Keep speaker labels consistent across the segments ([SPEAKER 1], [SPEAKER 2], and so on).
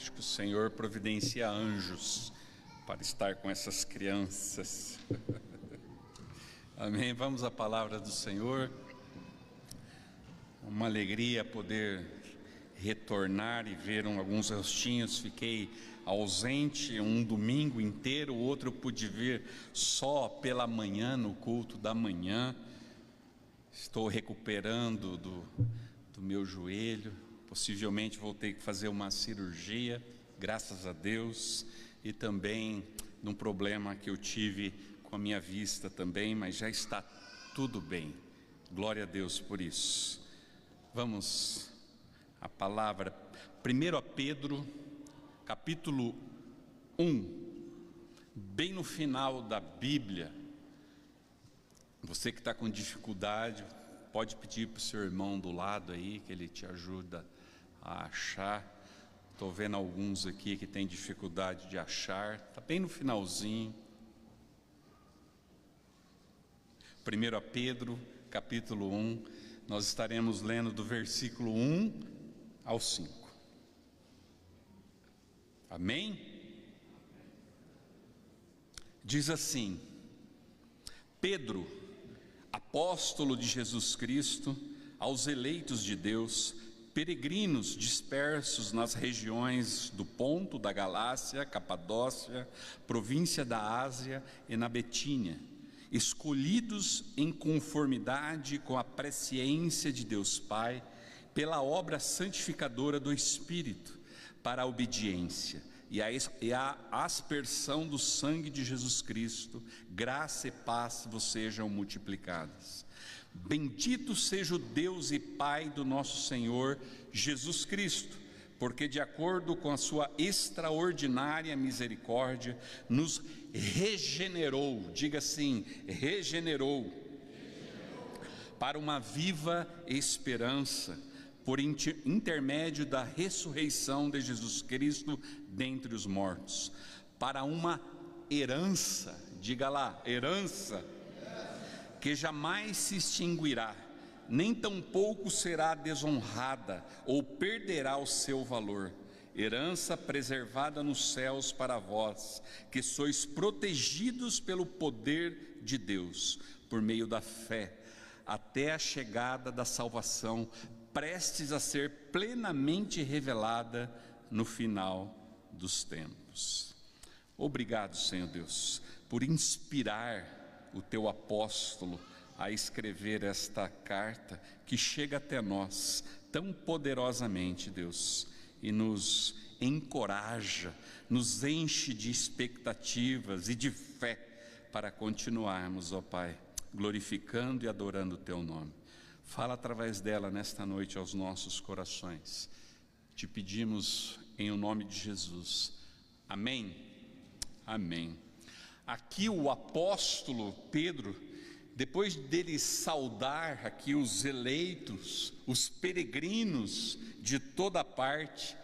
[SPEAKER 1] Acho que o Senhor providencia anjos para estar com essas crianças. Amém. Vamos à palavra do Senhor. Uma alegria poder retornar e ver alguns rostinhos. Fiquei ausente um domingo inteiro, o outro pude vir só pela manhã, no culto da manhã. Estou recuperando do meu joelho. Possivelmente vou ter que fazer uma cirurgia, graças a Deus, e também num problema que eu tive com a minha vista também, mas já está tudo bem. Glória a Deus por isso. Vamos à palavra, 1 Pedro, capítulo 1, bem no final da Bíblia. Você que está com dificuldade, pode pedir para o seu irmão do lado aí, que ele te ajuda a achar. Estou vendo alguns aqui que tem dificuldade de achar, está bem no finalzinho. 1 Pedro, capítulo 1, nós estaremos lendo do versículo 1 ao 5. Amém? Diz assim: Pedro, apóstolo de Jesus Cristo, aos eleitos de Deus, peregrinos dispersos nas regiões do Ponto, da Galácia, Capadócia, província da Ásia e na Betínia, escolhidos em conformidade com a presciência de Deus Pai, pela obra santificadora do Espírito, para a obediência e a aspersão do sangue de Jesus Cristo, graça e paz vos sejam multiplicadas. Bendito seja o Deus e Pai do nosso Senhor Jesus Cristo, porque de acordo com a sua extraordinária misericórdia, nos regenerou, diga assim, regenerou, para uma viva esperança, por intermédio da ressurreição de Jesus Cristo dentre os mortos, para uma herança, diga lá, herança, que jamais se extinguirá, nem tampouco será desonrada ou perderá o seu valor, herança preservada nos céus para vós, que sois protegidos pelo poder de Deus, por meio da fé, até a chegada da salvação, prestes a ser plenamente revelada no final dos tempos. Obrigado, Senhor Deus, por inspirar o teu apóstolo a escrever esta carta que chega até nós tão poderosamente, Deus, e nos encoraja, nos enche de expectativas e de fé para continuarmos, ó Pai, glorificando e adorando o teu nome. Fala através dela nesta noite aos nossos corações. Te pedimos em o nome de Jesus. Amém? Amém. Aqui o apóstolo Pedro, depois dele saudar aqui os eleitos, os peregrinos de toda parte,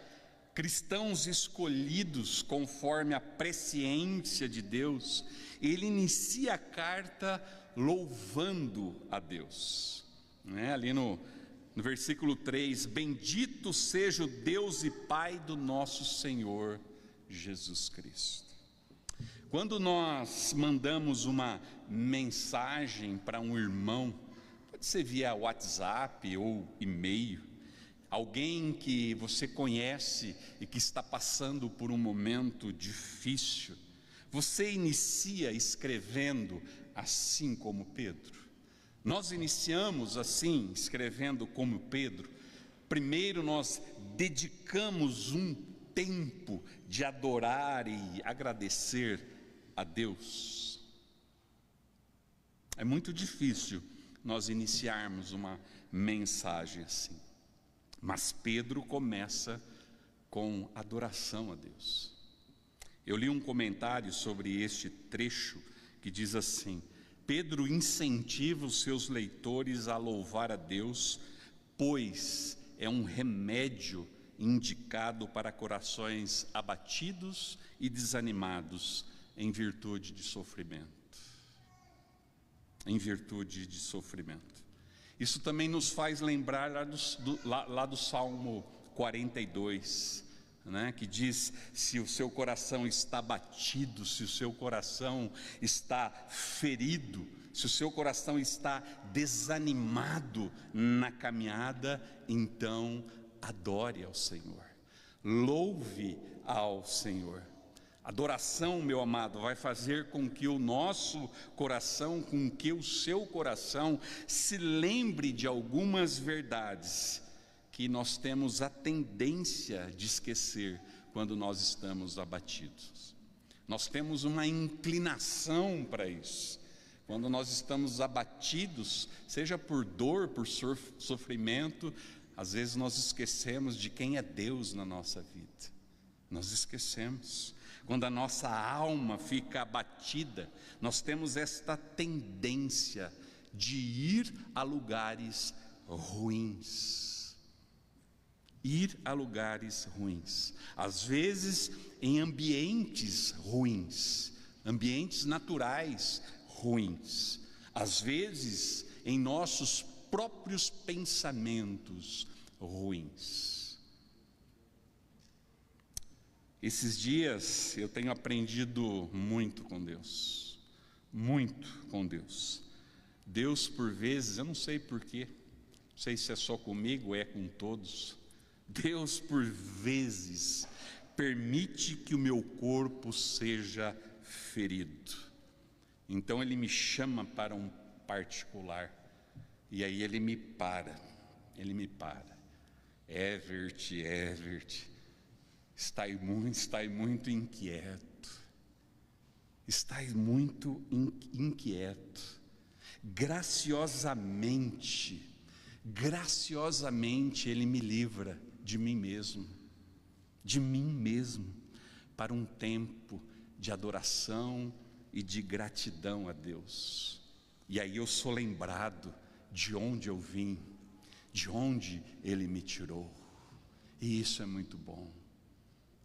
[SPEAKER 1] cristãos escolhidos conforme a presciência de Deus, ele inicia a carta louvando a Deus. Ali no versículo 3, bendito seja o Deus e Pai do nosso Senhor Jesus Cristo. Quando nós mandamos uma mensagem para um irmão, pode ser via WhatsApp ou e-mail, alguém que você conhece e que está passando por um momento difícil, você inicia escrevendo assim como Pedro. Nós iniciamos assim, escrevendo como Pedro. Primeiro nós dedicamos um tempo de adorar e agradecer a Deus. É muito difícil nós iniciarmos uma mensagem assim, mas Pedro começa com adoração a Deus. Eu li um comentário sobre este trecho que diz assim: Pedro incentiva os seus leitores a louvar a Deus, pois é um remédio indicado para corações abatidos e desanimados em virtude de sofrimento. Em virtude de sofrimento. Isso também nos faz lembrar lá do Salmo 42, né, que diz: se o seu coração está batido, se o seu coração está ferido, se o seu coração está desanimado na caminhada, então adore ao Senhor, louve ao Senhor. Adoração, meu amado, vai fazer com que o nosso coração, com que o seu coração se lembre de algumas verdades que nós temos a tendência de esquecer quando nós estamos abatidos. Nós temos uma inclinação para isso. Quando nós estamos abatidos, seja por dor, por sofrimento, às vezes nós esquecemos de quem é Deus na nossa vida. Nós esquecemos. Quando a nossa alma fica abatida, nós temos esta tendência de ir a lugares ruins. Ir a lugares ruins. Às vezes em ambientes ruins, ambientes naturais ruins. Às vezes em nossos próprios pensamentos ruins. Esses dias eu tenho aprendido muito com Deus, muito com Deus. Deus por vezes, eu não sei porquê, não sei se é só comigo ou é com todos, Deus por vezes permite que o meu corpo seja ferido. Então Ele me chama para um particular, e aí Ele me para, Evert, está muito inquieto, graciosamente Ele me livra de mim mesmo, para um tempo de adoração e de gratidão a Deus. E aí eu sou lembrado de onde eu vim, de onde Ele me tirou, e isso é muito bom.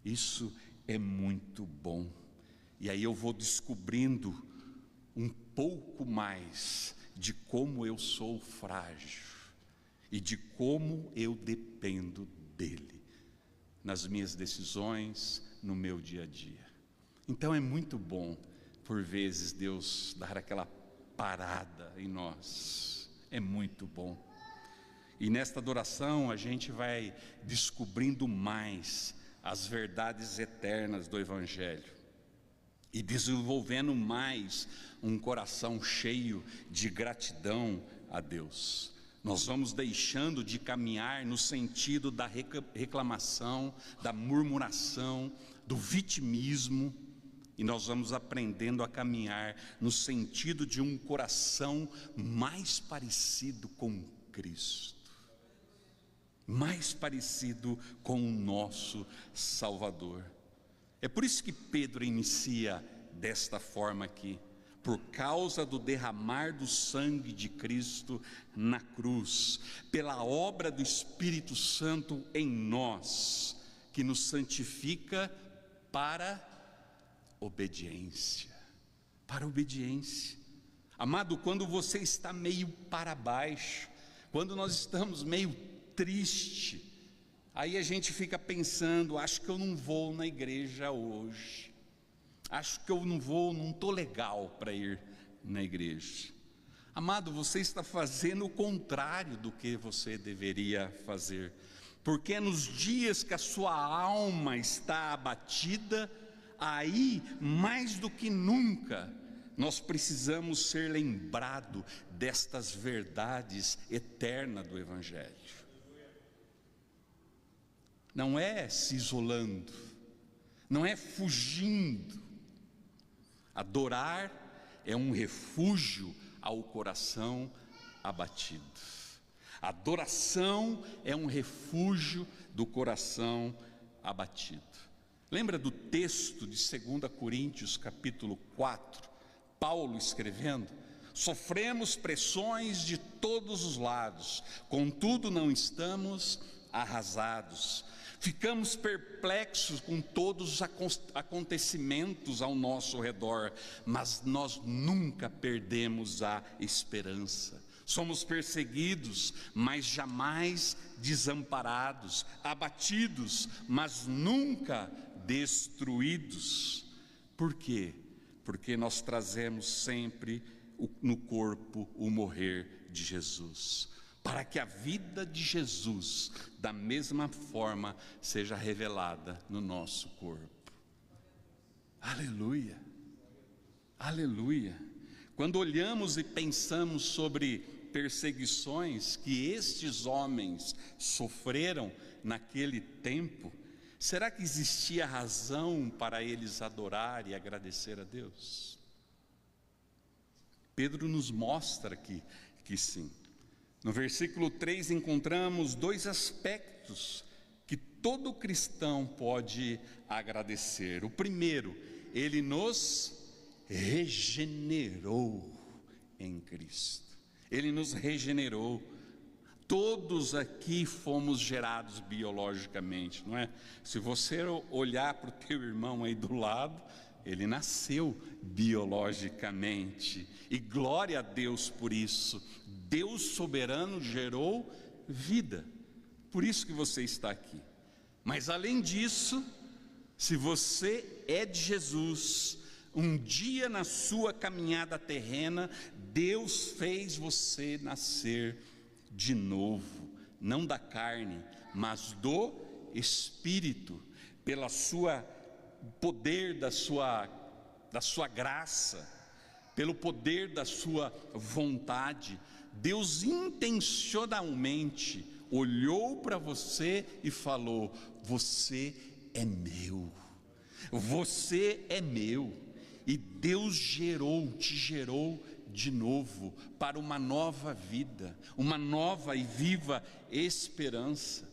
[SPEAKER 1] Isso é muito bom. E aí eu vou descobrindo um pouco mais de como eu sou frágil e de como eu dependo dEle nas minhas decisões, no meu dia a dia. Então é muito bom, por vezes, Deus dar aquela parada em nós. É muito bom. E nesta adoração a gente vai descobrindo mais as verdades eternas do Evangelho e desenvolvendo mais um coração cheio de gratidão a Deus. Nós vamos deixando de caminhar no sentido da reclamação, da murmuração, do vitimismo, e nós vamos aprendendo a caminhar no sentido de um coração mais parecido com Cristo, mais parecido com o nosso Salvador. É por isso que Pedro inicia desta forma aqui: por causa do derramar do sangue de Cristo na cruz, pela obra do Espírito Santo em nós, que nos santifica para obediência. Para obediência. Amado, quando você está meio para baixo, quando nós estamos meio triste, aí a gente fica pensando: acho que eu não vou na igreja hoje, acho que eu não estou legal para ir na igreja. Amado, você está fazendo o contrário do que você deveria fazer, porque é nos dias que a sua alma está abatida, aí mais do que nunca nós precisamos ser lembrados destas verdades eternas do Evangelho. Não é se isolando, não é fugindo. Adorar é um refúgio ao coração abatido. Adoração é um refúgio do coração abatido. Lembra do texto de 2 Coríntios capítulo 4, Paulo escrevendo: sofremos pressões de todos os lados, contudo não estamos arrasados. Ficamos perplexos com todos os acontecimentos ao nosso redor, mas nós nunca perdemos a esperança. Somos perseguidos, mas jamais desamparados, abatidos, mas nunca destruídos. Por quê? Porque nós trazemos sempre no corpo o morrer de Jesus, para que a vida de Jesus, da mesma forma, seja revelada no nosso corpo. Aleluia, aleluia. Quando olhamos e pensamos sobre perseguições que estes homens sofreram naquele tempo, será que existia razão para eles adorar e agradecer a Deus? Pedro nos mostra que sim. No versículo 3 encontramos dois aspectos que todo cristão pode agradecer. O primeiro, ele nos regenerou em Cristo. Ele nos regenerou. Todos aqui fomos gerados biologicamente, não é? Se você olhar para o teu irmão aí do lado, ele nasceu biologicamente, e glória a Deus por isso. Deus soberano gerou vida, por isso que você está aqui. Mas além disso, se você é de Jesus, um dia na sua caminhada terrena, Deus fez você nascer de novo, não da carne, mas do Espírito, pela sua poder da sua graça, pelo poder da sua vontade. Deus intencionalmente olhou para você e falou: você é meu, você é meu. E Deus te gerou de novo para uma nova vida, uma nova e viva esperança.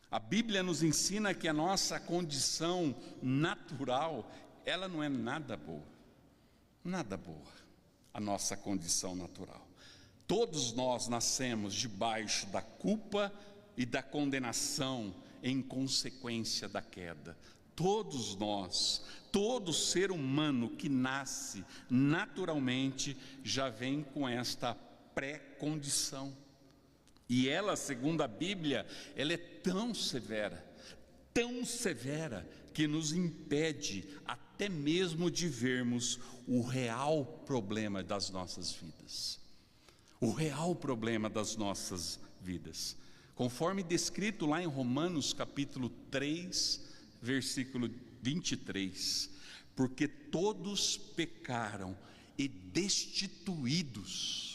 [SPEAKER 1] A Bíblia nos ensina que a nossa condição natural, ela não é nada boa, nada boa, a nossa condição natural. Todos nós nascemos debaixo da culpa e da condenação em consequência da queda. Todos nós, todo ser humano que nasce naturalmente já vem com esta pré-condição. E ela, segundo a Bíblia, ela é tão severa, que nos impede até mesmo de vermos o real problema das nossas vidas. O real problema das nossas vidas. Conforme descrito lá em Romanos capítulo 3, versículo 23, porque todos pecaram e destituídos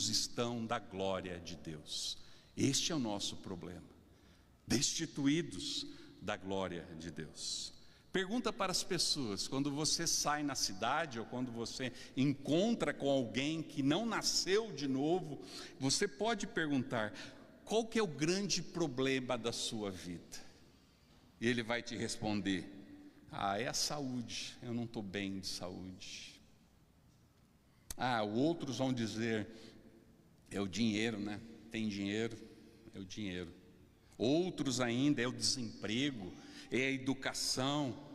[SPEAKER 1] estão da glória de Deus. Este é o nosso problema, destituídos da glória de Deus. Pergunta para as pessoas, quando você sai na cidade ou quando você encontra com alguém que não nasceu de novo, você pode perguntar: qual que é o grande problema da sua vida? E ele vai te responder: é a saúde, eu não estou bem de saúde. Outros vão dizer: é o dinheiro, né? Tem dinheiro, é o dinheiro. Outros ainda: é o desemprego, é a educação,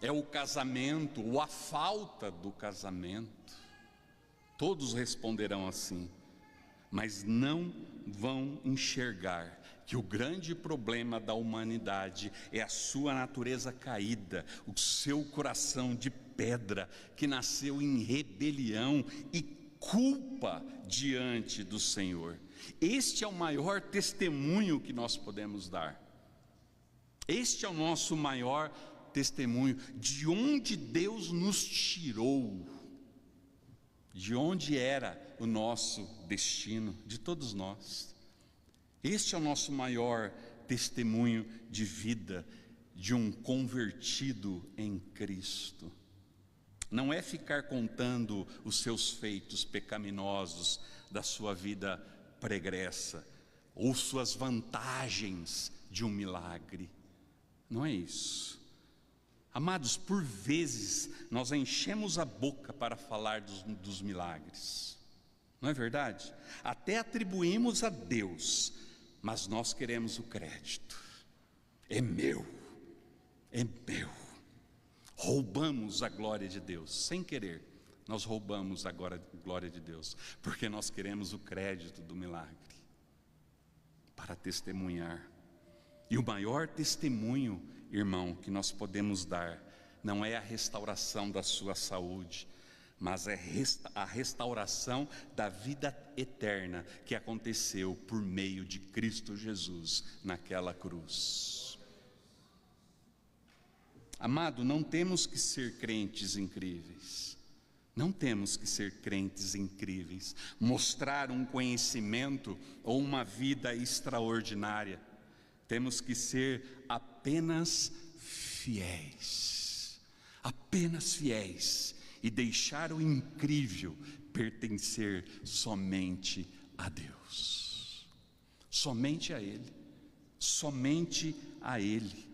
[SPEAKER 1] é o casamento, ou a falta do casamento. Todos responderão assim, mas não vão enxergar que o grande problema da humanidade é a sua natureza caída, o seu coração de pedra, que nasceu em rebelião e culpa diante do Senhor. Este é o maior testemunho que nós podemos dar. Este é o nosso maior testemunho, de onde Deus nos tirou, de onde era o nosso destino, de todos nós. Este é o nosso maior testemunho de vida, de um convertido em Cristo. Não é ficar contando os seus feitos pecaminosos da sua vida pregressa, ou suas vantagens de um milagre. Não é isso. Amados, por vezes nós enchemos a boca para falar dos milagres, não é verdade? Até atribuímos a Deus, mas nós queremos o crédito. É meu, é meu. Roubamos a glória de Deus, sem querer, Nós roubamos agora a glória de Deus, porque nós queremos o crédito do milagre para testemunhar. E o maior testemunho, irmão, que nós podemos dar, não é a restauração da sua saúde, mas é a restauração da vida eterna que aconteceu por meio de Cristo Jesus naquela cruz. Amado, não temos que ser crentes incríveis, não temos que ser crentes incríveis, mostrar um conhecimento ou uma vida extraordinária. Temos que ser apenas fiéis, e deixar o incrível pertencer somente a Deus, somente a Ele, somente a Ele.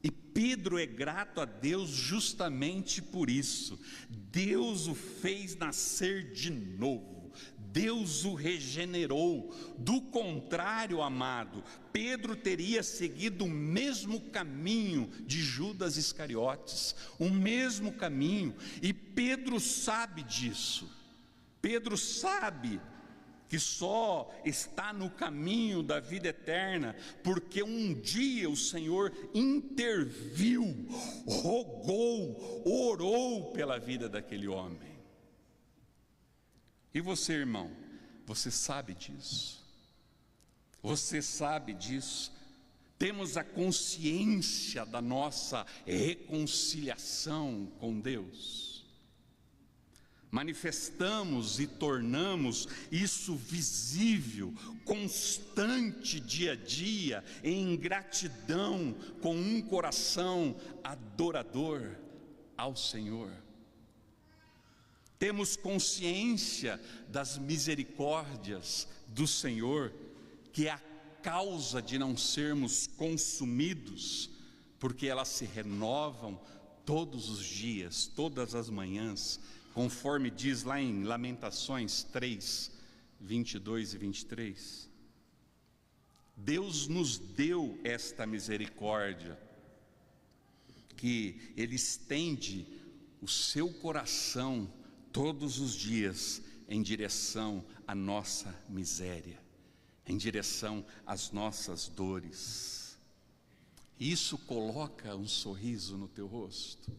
[SPEAKER 1] E Pedro é grato a Deus justamente por isso. Deus o fez nascer de novo, Deus o regenerou. Do contrário, amado, Pedro teria seguido o mesmo caminho de Judas Iscariotes, o mesmo caminho, e Pedro sabe disso. Pedro sabe que só está no caminho da vida eterna, porque um dia o Senhor interviu, rogou, orou pela vida daquele homem. E você, irmão, você sabe disso? Você sabe disso? Temos a consciência da nossa reconciliação com Deus? Manifestamos e tornamos isso visível, constante dia a dia, em gratidão, com um coração adorador ao Senhor. Temos consciência das misericórdias do Senhor, que é a causa de não sermos consumidos, porque elas se renovam todos os dias, todas as manhãs, conforme diz lá em Lamentações 3, 22 e 23. Deus nos deu esta misericórdia, que Ele estende o seu coração todos os dias em direção à nossa miséria, em direção às nossas dores. Isso coloca um sorriso no teu rosto.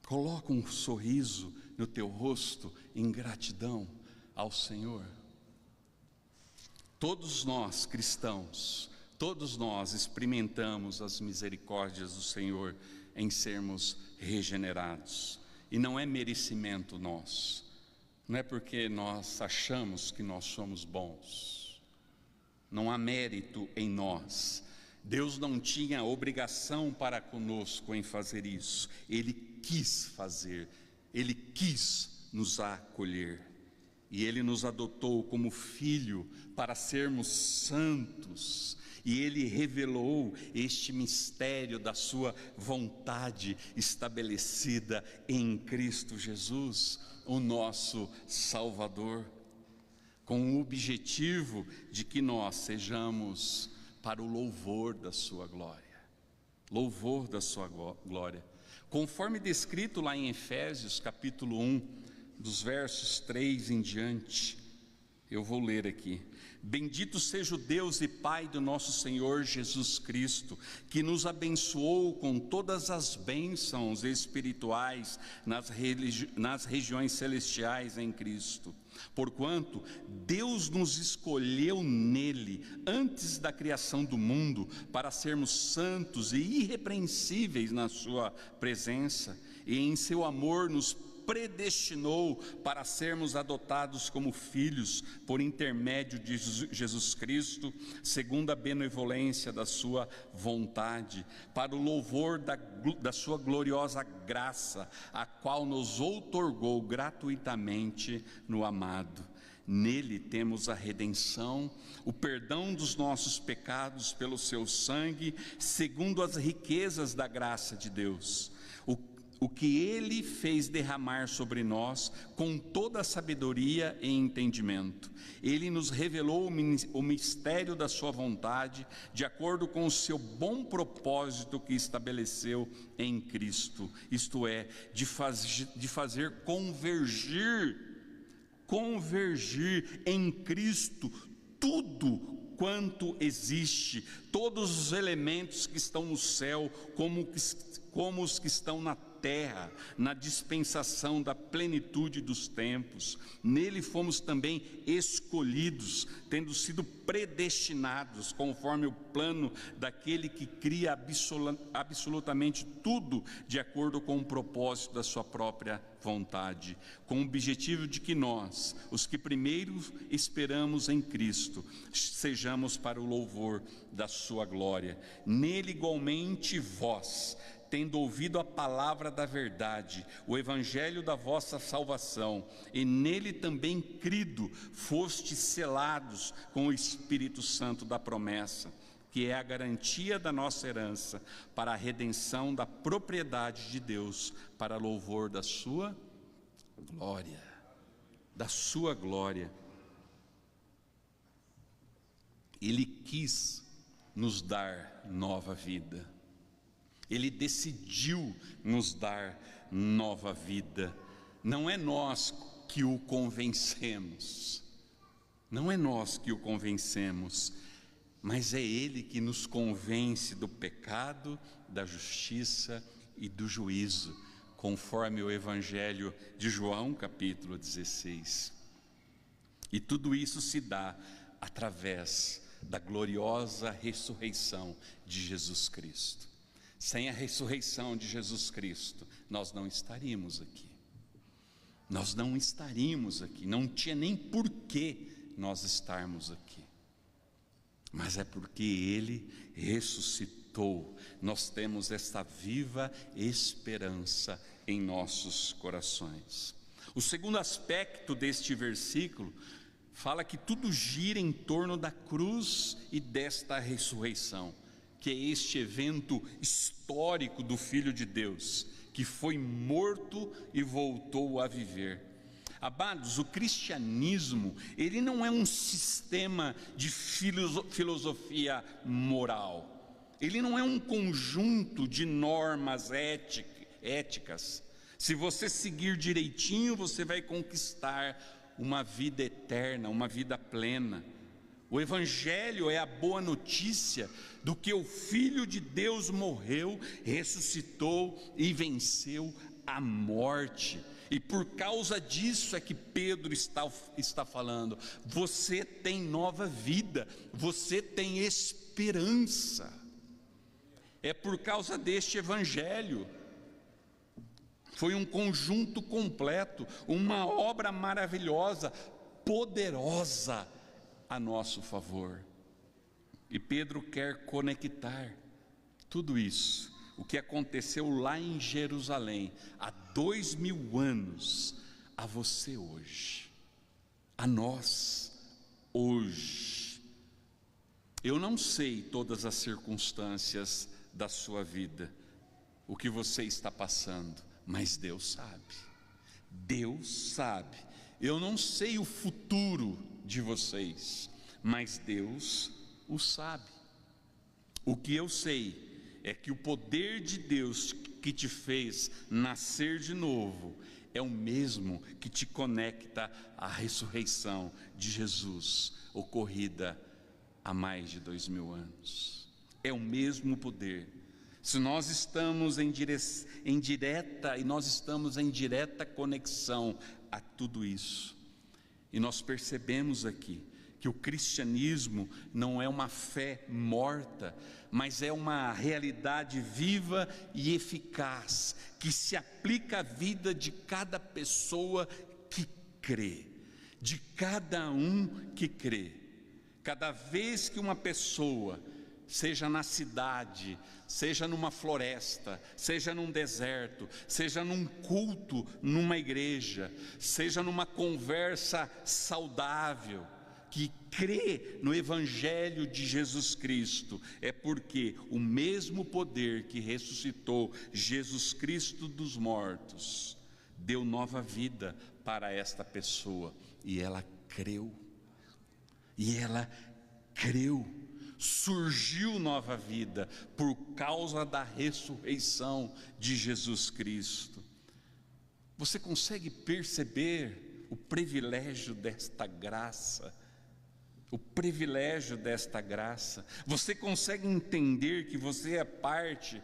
[SPEAKER 1] Coloca um sorriso no teu rosto em gratidão ao Senhor. Todos nós cristãos, todos nós experimentamos as misericórdias do Senhor em sermos regenerados. E não é merecimento nosso, não é porque nós achamos que nós somos bons, não há mérito em nós. Deus não tinha obrigação para conosco em fazer isso, Ele quis fazer, Ele quis nos acolher, e Ele nos adotou como filho para sermos santos, e Ele revelou este mistério da sua vontade estabelecida em Cristo Jesus, o nosso Salvador, com o objetivo de que nós sejamos para o louvor da sua glória, louvor da sua glória, conforme descrito lá em Efésios capítulo 1, dos versos 3 em diante. Eu vou ler aqui. Bendito seja o Deus e Pai do nosso Senhor Jesus Cristo, que nos abençoou com todas as bênçãos espirituais nas regiões celestiais em Cristo. Porquanto Deus nos escolheu nele, antes da criação do mundo, para sermos santos e irrepreensíveis na sua presença, e em seu amor nos predestinou para sermos adotados como filhos por intermédio de Jesus Cristo, segundo a benevolência da sua vontade, para o louvor da sua gloriosa graça, a qual nos outorgou gratuitamente no amado. Nele temos a redenção, o perdão dos nossos pecados pelo seu sangue, segundo as riquezas da graça de Deus, o que Ele fez derramar sobre nós com toda a sabedoria e entendimento. Ele nos revelou o mistério da sua vontade, de acordo com o seu bom propósito que estabeleceu em Cristo, isto é, de fazer convergir em Cristo tudo quanto existe, todos os elementos que estão no céu, como os que estão na terra, na dispensação da plenitude dos tempos. Nele fomos também escolhidos, tendo sido predestinados, conforme o plano daquele que cria absolutamente tudo de acordo com o propósito da sua própria vontade, com o objetivo de que nós, os que primeiro esperamos em Cristo, sejamos para o louvor da sua glória. Nele igualmente vós, tendo ouvido a palavra da verdade, o evangelho da vossa salvação, e nele também crido, fostes selados com o Espírito Santo da promessa, que é a garantia da nossa herança, para a redenção da propriedade de Deus, para louvor da sua glória. Da sua glória. Ele quis nos dar nova vida. Ele decidiu nos dar nova vida. Não é nós que o convencemos, mas é Ele que nos convence do pecado, da justiça e do juízo, conforme o Evangelho de João, capítulo 16. E tudo isso se dá através da gloriosa ressurreição de Jesus Cristo. Sem a ressurreição de Jesus Cristo, nós não estaríamos aqui. Não tinha nem porquê nós estarmos aqui. Mas é porque Ele ressuscitou, nós temos esta viva esperança em nossos corações. O segundo aspecto deste versículo fala que tudo gira em torno da cruz e desta ressurreição, que é este evento histórico do Filho de Deus, que foi morto e voltou a viver. Amados, o cristianismo, ele não é um sistema de filosofia moral, ele não é um conjunto de normas éticas. Se você seguir direitinho, você vai conquistar uma vida eterna, uma vida plena. O Evangelho é a boa notícia do que o Filho de Deus morreu, ressuscitou e venceu a morte. E por causa disso é que Pedro está falando: você tem nova vida, você tem esperança. É por causa deste Evangelho. Foi um conjunto completo, uma obra maravilhosa, poderosa a nosso favor. E Pedro quer conectar tudo isso, o que aconteceu lá em Jerusalém há 2000 anos, a você hoje, a nós hoje. Eu não sei todas as circunstâncias da sua vida, o que você está passando, mas Deus sabe. Deus sabe. Eu não sei o futuro de vocês, mas Deus o sabe. O que eu sei é que o poder de Deus que te fez nascer de novo é o mesmo que te conecta à ressurreição de Jesus, ocorrida há mais de 2000 anos. É o mesmo poder. Se nós estamos em direta conexão a tudo isso, e nós percebemos aqui que o cristianismo não é uma fé morta, mas é uma realidade viva e eficaz, que se aplica à vida de cada pessoa que crê, de cada um que crê. Cada vez que uma pessoa, seja na cidade, seja numa floresta, seja num deserto, seja num culto, numa igreja, seja numa conversa saudável, que crê no Evangelho de Jesus Cristo, é porque o mesmo poder que ressuscitou Jesus Cristo dos mortos, deu nova vida para esta pessoa, e ela creu, surgiu nova vida, por causa da ressurreição de Jesus Cristo. Você consegue perceber o privilégio desta graça? O privilégio desta graça. Você consegue entender que você é parte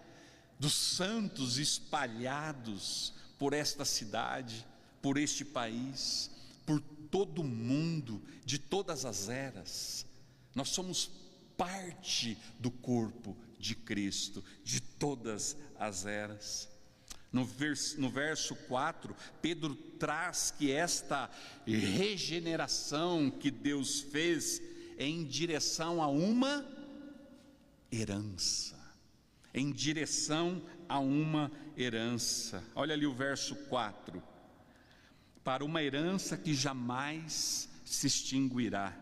[SPEAKER 1] dos santos espalhados por esta cidade, por este país, por todo o mundo, de todas as eras? Nós somos parte do corpo de Cristo, de todas as eras. No verso 4, Pedro traz que esta regeneração que Deus fez é em direção a uma herança. Em direção a uma herança. Olha ali o verso 4. Para uma herança que jamais se extinguirá,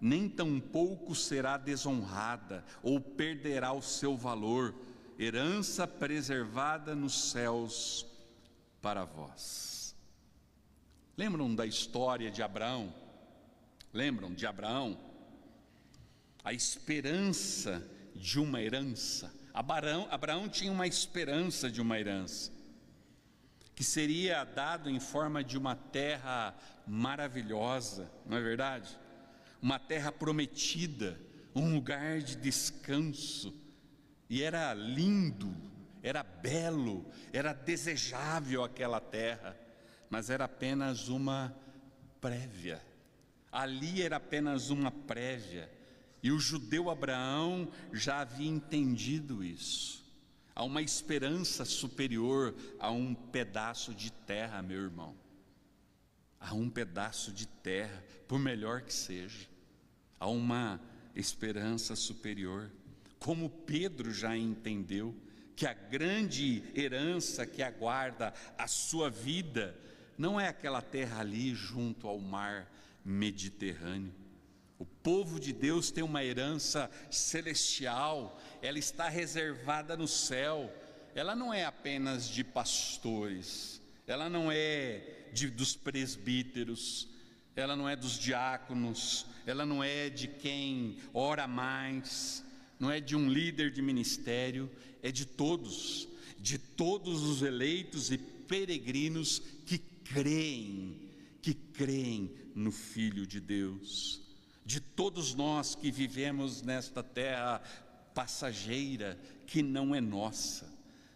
[SPEAKER 1] nem tampouco será desonrada ou perderá o seu valor, herança preservada nos céus para vós. Lembram da história de Abraão? Lembram de Abraão? A esperança de uma herança. Abraão tinha uma esperança de uma herança, que seria dado em forma de uma terra maravilhosa, não é verdade? Uma terra prometida, um lugar de descanso. E era lindo, era belo, era desejável aquela terra, mas era apenas uma prévia. Ali era apenas uma prévia, e o judeu Abraão já havia entendido isso. Há uma esperança superior a um pedaço de terra, meu irmão. Há um pedaço de terra, por melhor que seja, há uma esperança superior. Como Pedro já entendeu que a grande herança que aguarda a sua vida não é aquela terra ali junto ao mar Mediterrâneo. O povo de Deus tem uma herança celestial, ela está reservada no céu. Ela não é apenas de pastores, ela não é dos presbíteros, ela não é dos diáconos, ela não é de quem ora mais, não é de um líder de ministério, é de todos os eleitos e peregrinos que creem no Filho de Deus, de todos nós que vivemos nesta terra passageira, que não é nossa,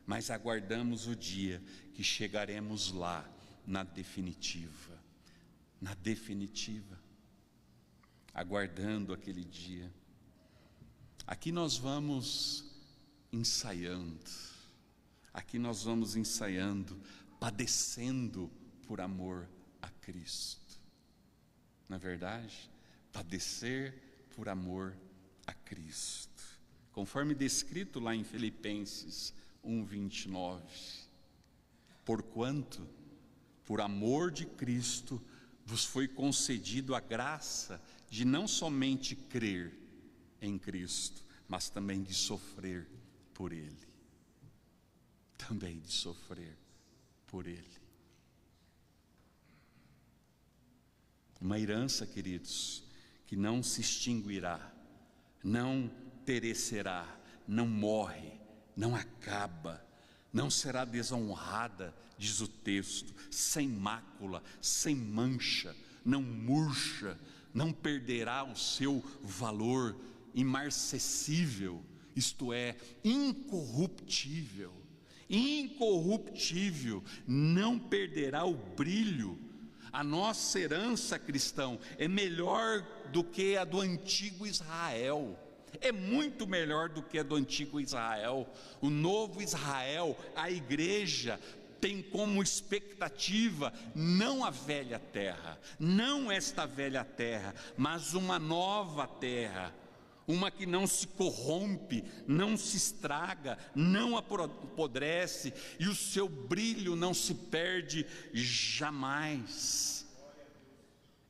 [SPEAKER 1] mas aguardamos o dia que chegaremos lá, na definitiva, aguardando aquele dia. Aqui nós vamos ensaiando, padecendo por amor a Cristo. Na verdade, padecer por amor a Cristo, conforme descrito lá em Filipenses 1:29. Porquanto, por amor de Cristo, vos foi concedido a graça de não somente crer em Cristo, mas também de sofrer por Ele. Uma herança, queridos, que não se extinguirá, não perecerá, não morre, não acaba, não será desonrada, diz o texto, sem mácula, sem mancha, não murcha, não perderá o seu valor, imarcessível, isto é, incorruptível, não perderá o brilho. A nossa herança, cristão, é melhor do que a do antigo Israel, é muito melhor do que a do antigo Israel. O novo Israel, a igreja, tem como expectativa não a velha terra, não esta velha terra, mas uma nova terra, uma que não se corrompe, não se estraga, não apodrece, e o seu brilho não se perde jamais.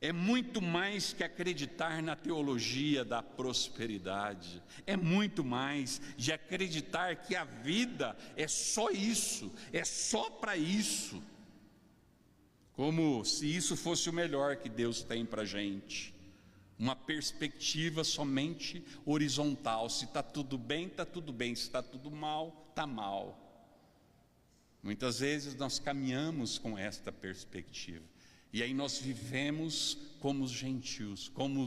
[SPEAKER 1] É muito mais que acreditar na teologia da prosperidade, é muito mais de acreditar que a vida é só isso, é só para isso, como se isso fosse o melhor que Deus tem para a gente, uma perspectiva somente horizontal. Se está tudo bem, está tudo bem, se está tudo mal, está mal. Muitas vezes nós caminhamos com esta perspectiva, e aí nós vivemos como os gentios, como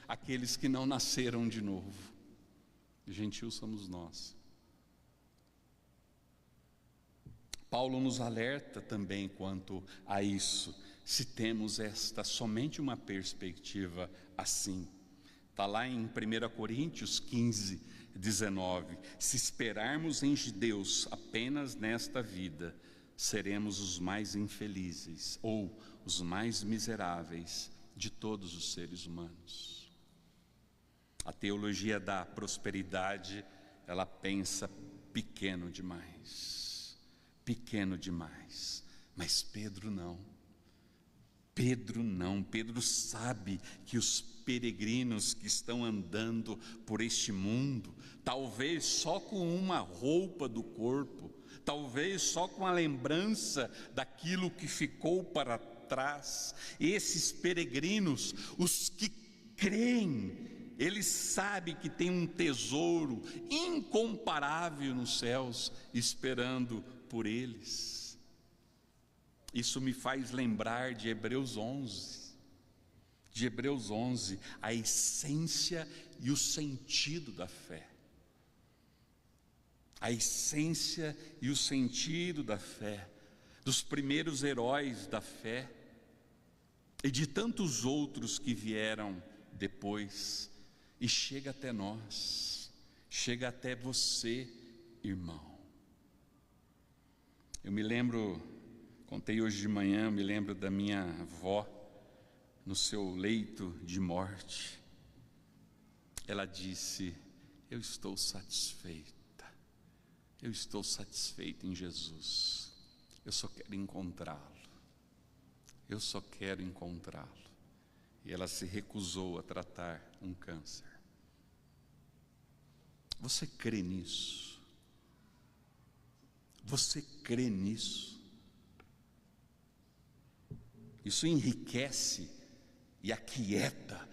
[SPEAKER 1] aqueles que não nasceram de novo. Gentios somos nós. Paulo nos alerta também quanto a isso, se temos somente uma perspectiva assim. Está lá em 1 Coríntios 15, 19, se esperarmos em Deus apenas nesta vida, seremos os mais infelizes, ou os mais miseráveis de todos os seres humanos. A teologia da prosperidade, ela pensa pequeno demais, mas Pedro não. Pedro sabe que os peregrinos que estão andando por este mundo, talvez só com uma roupa do corpo, talvez só com a lembrança daquilo que ficou para trás, esses peregrinos, os que creem, eles sabem que tem um tesouro incomparável nos céus esperando por eles. Isso me faz lembrar de Hebreus 11, a essência e o sentido da fé. A essência e o sentido da fé, dos primeiros heróis da fé, e de tantos outros que vieram depois, e chega até nós, chega até você, irmão. Eu me lembro, contei hoje de manhã, eu me lembro da minha avó, no seu leito de morte. Ela disse: eu estou satisfeita em Jesus, eu só quero encontrá-lo, e ela se recusou a tratar um câncer. Você crê nisso? Você crê nisso? Isso enriquece e aquieta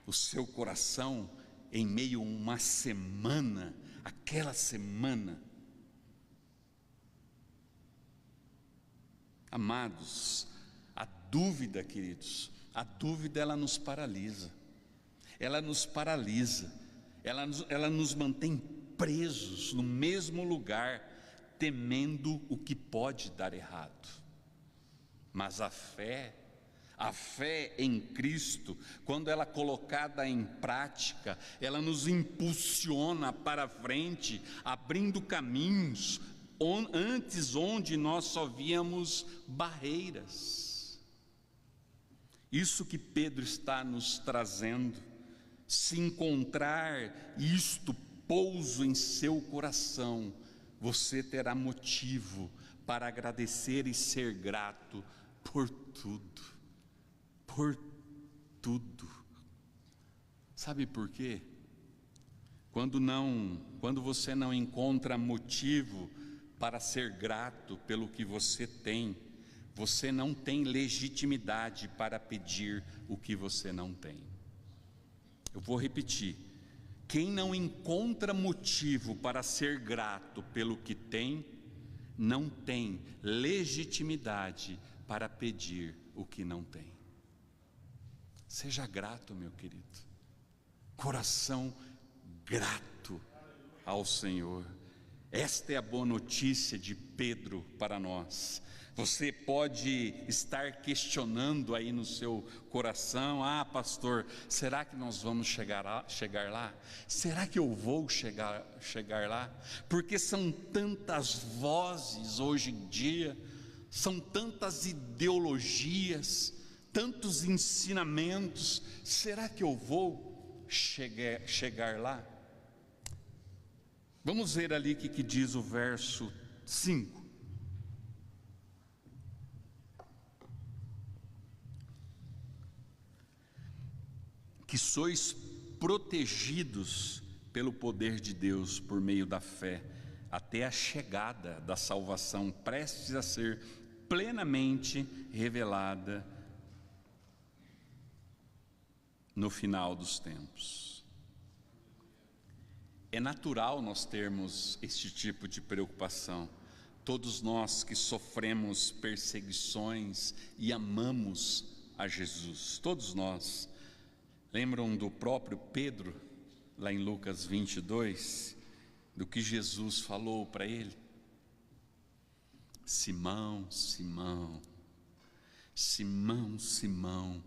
[SPEAKER 1] o seu coração em meio a uma semana, aquela semana. Amados, a dúvida, queridos, a dúvida ela nos paralisa, ela nos mantém presos no mesmo lugar, temendo o que pode dar errado. Mas a fé em Cristo, quando ela é colocada em prática, ela nos impulsiona para frente, abrindo caminhos, antes onde nós só víamos barreiras. Isso que Pedro está nos trazendo, se encontrar isto pouso em seu coração, você terá motivo para agradecer e ser grato por tudo. Sabe por quê? Quando você não encontra motivo para ser grato pelo que você tem, você não tem legitimidade para pedir o que você não tem. Eu vou repetir: quem não encontra motivo para ser grato pelo que tem, não tem legitimidade para pedir o que não tem. Seja grato, meu querido, coração grato ao Senhor. Esta é a boa notícia de Pedro para nós. Você pode estar questionando aí no seu coração: ah, pastor, será que nós vamos chegar lá? Será que eu vou chegar lá? Porque são tantas vozes hoje em dia, são tantas ideologias, tantos ensinamentos. Será que eu vou chegar lá? Vamos ver ali o que diz o verso 5. que sois protegidos pelo poder de Deus por meio da fé, até a chegada da salvação prestes a ser plenamente revelada no final dos tempos. É natural nós termos este tipo de preocupação. Todos nós que sofremos perseguições e amamos a Jesus, todos nós. Lembram do próprio Pedro, lá em Lucas 22, do que Jesus falou para ele? Simão, Simão, Simão, Simão,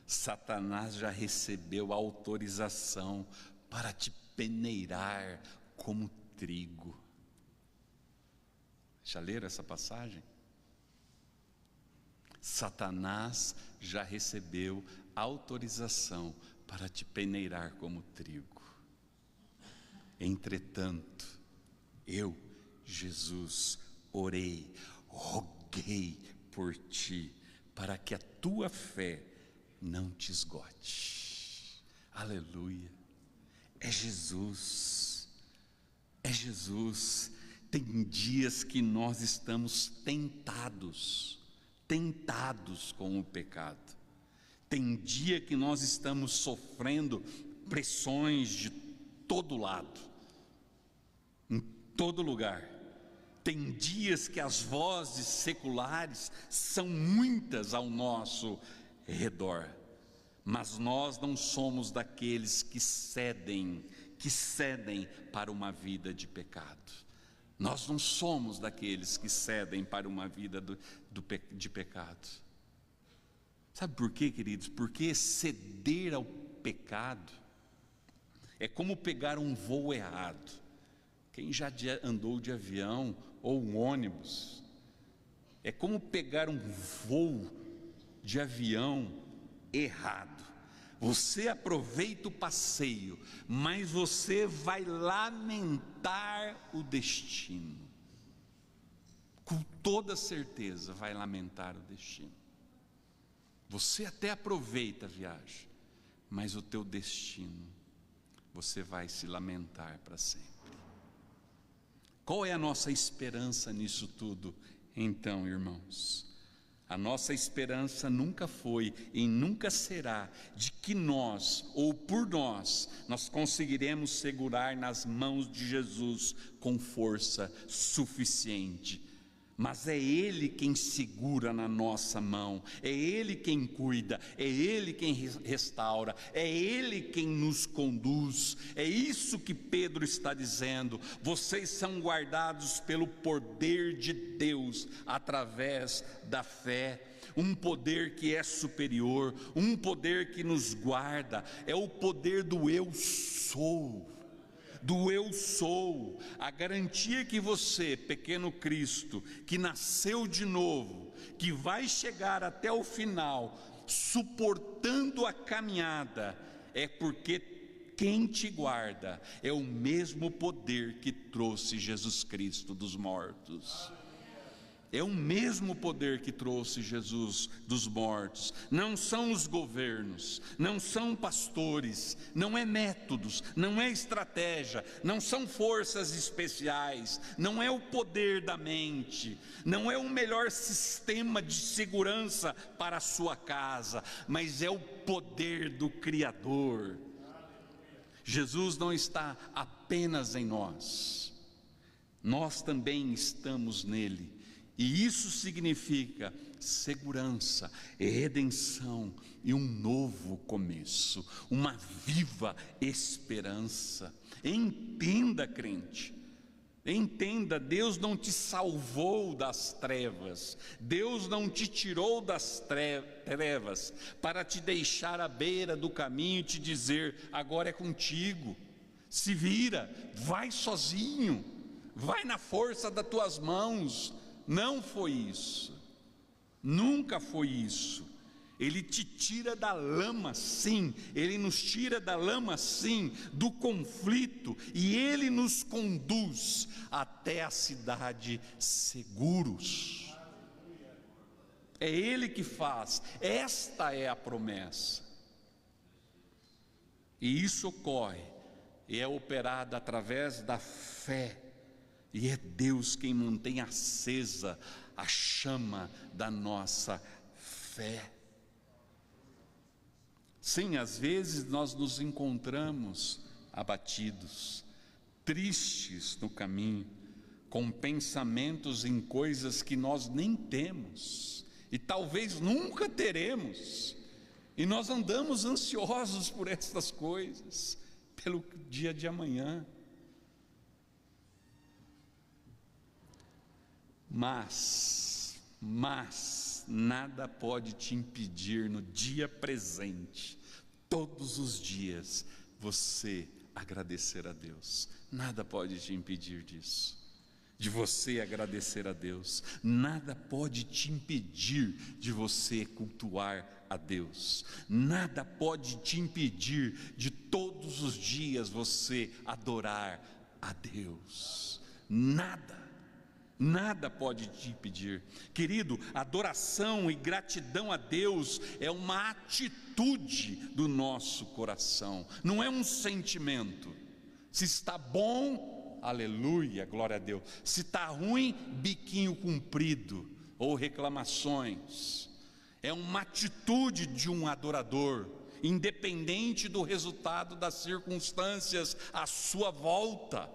[SPEAKER 1] Satanás já recebeu autorização para te peneirar como trigo. Já leram essa passagem? Satanás já recebeu autorização para te peneirar como trigo. Entretanto, eu, Jesus, orei, roguei por ti, para que a tua fé não te esgote. Aleluia. É Jesus, é Jesus. Tem dias que nós estamos tentados com o pecado. Tem dia que nós estamos sofrendo pressões de todo lado, em todo lugar. Tem dias que as vozes seculares são muitas ao nosso redor, mas nós não somos daqueles que cedem para uma vida de pecado. Nós não somos daqueles que cedem para uma vida de pecado. Sabe por quê, queridos? Porque ceder ao pecado é como pegar um voo errado. Quem já andou de avião ou um ônibus, é como pegar um voo de avião errado. Você aproveita o passeio, mas você vai lamentar o destino. Com toda certeza vai lamentar o destino. Você até aproveita a viagem, mas o teu destino, você vai se lamentar para sempre. Qual é a nossa esperança nisso tudo, então, irmãos? A nossa esperança nunca foi e nunca será de que nós, ou por nós conseguiremos segurar nas mãos de Jesus com força suficiente. Mas é Ele quem segura na nossa mão, é Ele quem cuida, é Ele quem restaura, é Ele quem nos conduz. É isso que Pedro está dizendo: vocês são guardados pelo poder de Deus através da fé. Um poder que é superior, um poder que nos guarda, é o poder do eu sou. Do eu sou, a garantia que você, pequeno Cristo, que nasceu de novo, que vai chegar até o final, suportando a caminhada, é porque quem te guarda é o mesmo poder que trouxe Jesus Cristo dos mortos. É o mesmo poder que trouxe Jesus dos mortos. Não são os governos, não são pastores, não é métodos, não é estratégia, não são forças especiais, não é o poder da mente, não é o melhor sistema de segurança para a sua casa, mas é o poder do Criador. Jesus não está apenas em nós, nós também estamos nele. E isso significa segurança, redenção e um novo começo, uma viva esperança. Entenda, crente, entenda, Deus não te salvou das trevas, Deus não te tirou das trevas para te deixar à beira do caminho e te dizer: agora é contigo, se vira, vai sozinho, vai na força das tuas mãos. Não foi isso, nunca foi isso. Ele te tira da lama, sim, Ele nos tira da lama, sim, do conflito, e Ele nos conduz até a cidade seguros. É Ele que faz, esta é a promessa. E isso ocorre e é operado através da fé. E é Deus quem mantém acesa a chama da nossa fé. Sim, às vezes nós nos encontramos abatidos, tristes no caminho, com pensamentos em coisas que nós nem temos e talvez nunca teremos, e nós andamos ansiosos por estas coisas, pelo dia de amanhã. Mas nada pode te impedir no dia presente, todos os dias, você agradecer a Deus. Nada pode te impedir disso, de você agradecer a Deus. Nada pode te impedir de você cultuar a Deus. Nada pode te impedir de todos os dias você adorar a Deus. Nada pode te impedir. Querido, adoração e gratidão a Deus é uma atitude do nosso coração, não é um sentimento. Se está bom, aleluia, glória a Deus. Se está ruim, biquinho comprido ou reclamações. É uma atitude de um adorador, independente do resultado das circunstâncias à sua volta.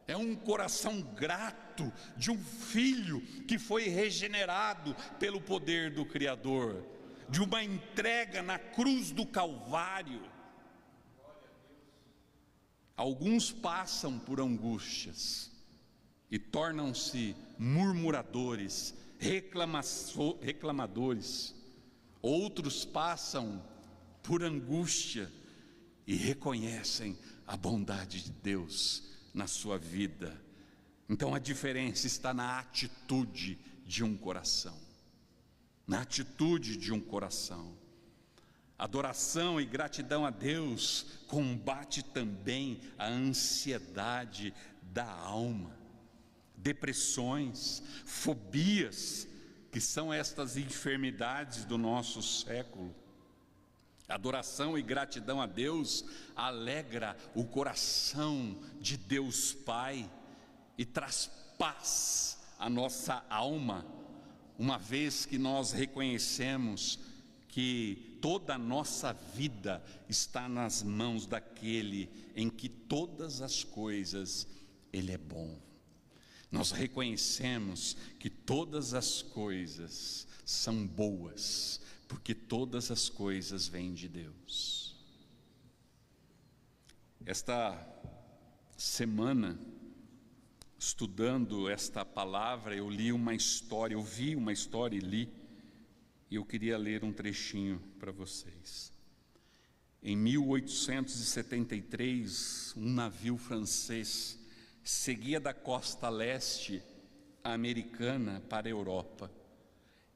[SPEAKER 1] É um coração grato de um filho que foi regenerado pelo poder do Criador, de uma entrega na cruz do Calvário. Alguns passam por angústias e tornam-se murmuradores, reclamadores. Outros passam por angústia e reconhecem a bondade de Deus na sua vida. Então a diferença está na atitude de um coração. Na atitude de um coração. Adoração e gratidão a Deus combate também a ansiedade da alma, depressões, fobias, que são estas enfermidades do nosso século. Adoração e gratidão a Deus alegra o coração de Deus Pai e traz paz à nossa alma, uma vez que nós reconhecemos que toda a nossa vida está nas mãos daquele em que todas as coisas Ele é bom. Nós reconhecemos que todas as coisas são boas, porque todas as coisas vêm de Deus. Esta semana, estudando esta palavra, eu vi uma história e li, e eu queria ler um trechinho para vocês. Em 1873, um navio francês seguia da costa leste americana para a Europa.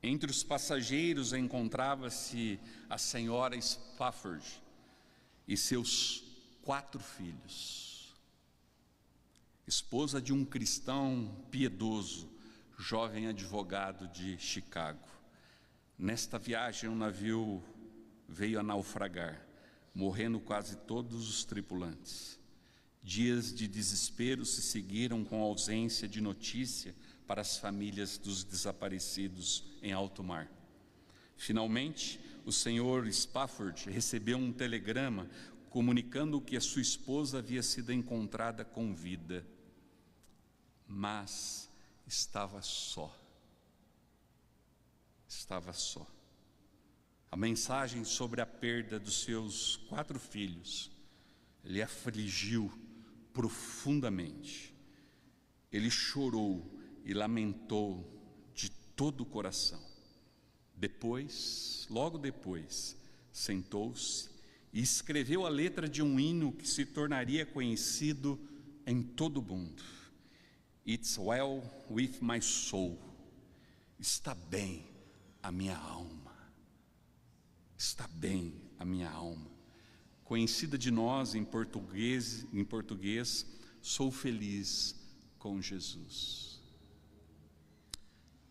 [SPEAKER 1] Entre os passageiros encontrava-se a senhora Spafford e seus 4 filhos, esposa de um cristão piedoso, jovem advogado de Chicago. Nesta viagem, o navio veio a naufragar, morrendo quase todos os tripulantes. Dias de desespero se seguiram com a ausência de notícia para as famílias dos desaparecidos em alto mar. Finalmente, o senhor Spafford recebeu um telegrama comunicando que a sua esposa havia sido encontrada com vida, mas estava só. Estava só. A mensagem sobre a perda dos seus 4 filhos lhe afligiu profundamente. Ele chorou e lamentou de todo o coração. Logo depois, sentou-se e escreveu a letra de um hino que se tornaria conhecido em todo o mundo. It's well with my soul. Está bem a minha alma. Está bem a minha alma. Conhecida de nós em português, sou feliz com Jesus.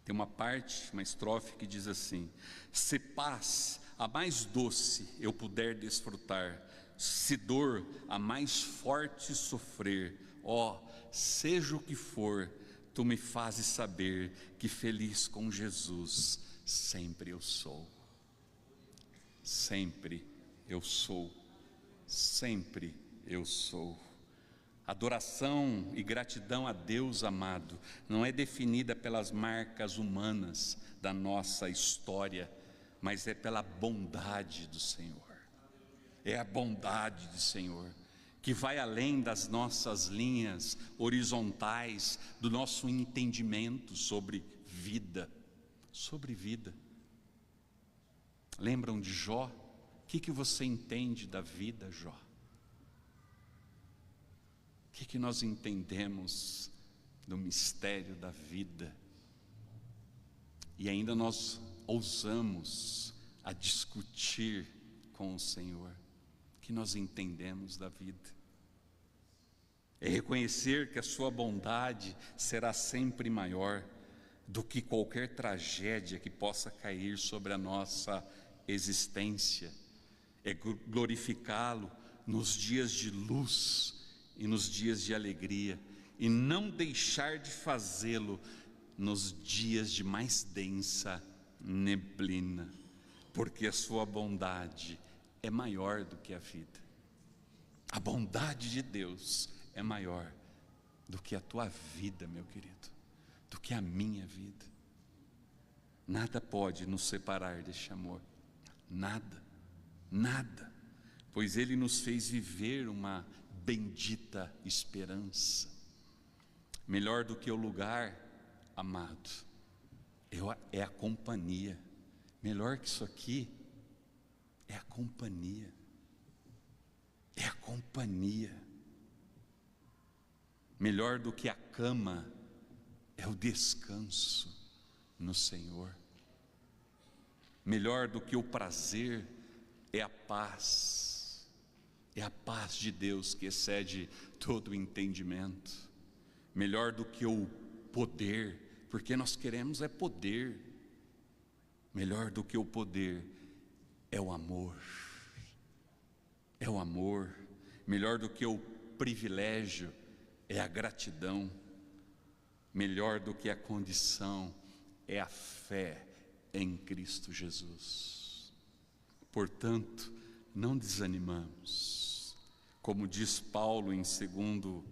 [SPEAKER 1] Tem uma estrofe que diz assim: se paz a mais doce eu puder desfrutar, se dor a mais forte sofrer, ó, seja o que for, tu me fazes saber que feliz com Jesus sempre eu sou. Sempre eu sou, sempre eu sou. Adoração e gratidão a Deus amado não é definida pelas marcas humanas da nossa história, mas é pela bondade do Senhor. É a bondade do Senhor que vai além das nossas linhas horizontais, do nosso entendimento sobre vida. Sobre vida. Lembram de Jó? O que você entende da vida, Jó? O que nós entendemos do mistério da vida? E ainda nós ousamos a discutir com o Senhor. O que nós entendemos da vida? É reconhecer que a sua bondade será sempre maior do que qualquer tragédia que possa cair sobre a nossa existência. É glorificá-lo nos dias de luz e nos dias de alegria, e não deixar de fazê-lo nos dias de mais densa neblina, porque a sua bondade é maior do que a vida. A bondade de Deus é maior do que a tua vida, meu querido, do que a minha vida. Nada pode nos separar deste amor, nada, nada, pois Ele nos fez viver uma bendita esperança. Melhor do que o lugar, amado, é a companhia. Melhor que isso aqui é a companhia. É a companhia. Melhor do que a cama é o descanso no Senhor. Melhor do que o prazer é a paz. É a paz de Deus que excede todo o entendimento. Melhor do que o poder, porque nós queremos é poder. Melhor do que o poder é o amor. É o amor. Melhor do que o privilégio é a gratidão. Melhor do que a condição é a fé em Cristo Jesus. Portanto, não desanimamos. Como diz Paulo em 2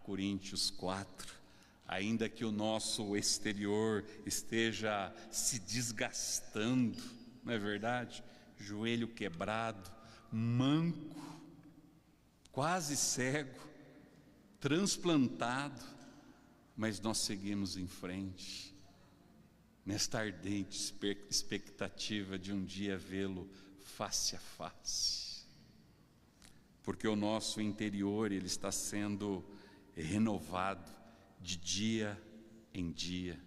[SPEAKER 1] Coríntios 4, ainda que o nosso exterior esteja se desgastando, não é verdade? Joelho quebrado, manco, quase cego, transplantado, mas nós seguimos em frente, nesta ardente expectativa de um dia vê-lo face a face, porque o nosso interior ele está sendo renovado de dia em dia.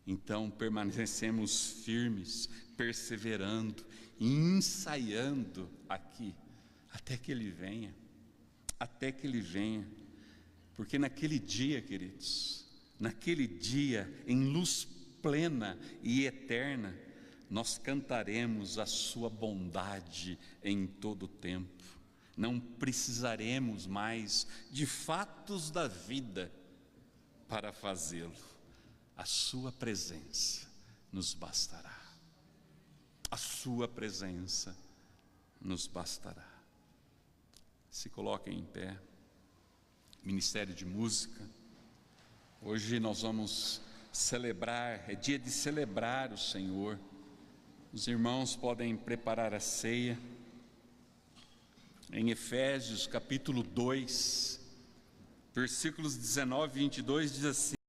[SPEAKER 1] Então permanecemos firmes, perseverando e ensaiando aqui até que Ele venha, até que Ele venha, porque naquele dia, queridos, naquele dia em luz plena e eterna, nós cantaremos a sua bondade em todo o tempo. Não precisaremos mais de fatos da vida para fazê-lo. A sua presença nos bastará. A sua presença nos bastará. Se coloquem em pé. Ministério de Música. Hoje nós vamos celebrar, é dia de celebrar o Senhor. Os irmãos podem preparar a ceia. Em Efésios capítulo 2, versículos 19 e 22 diz assim: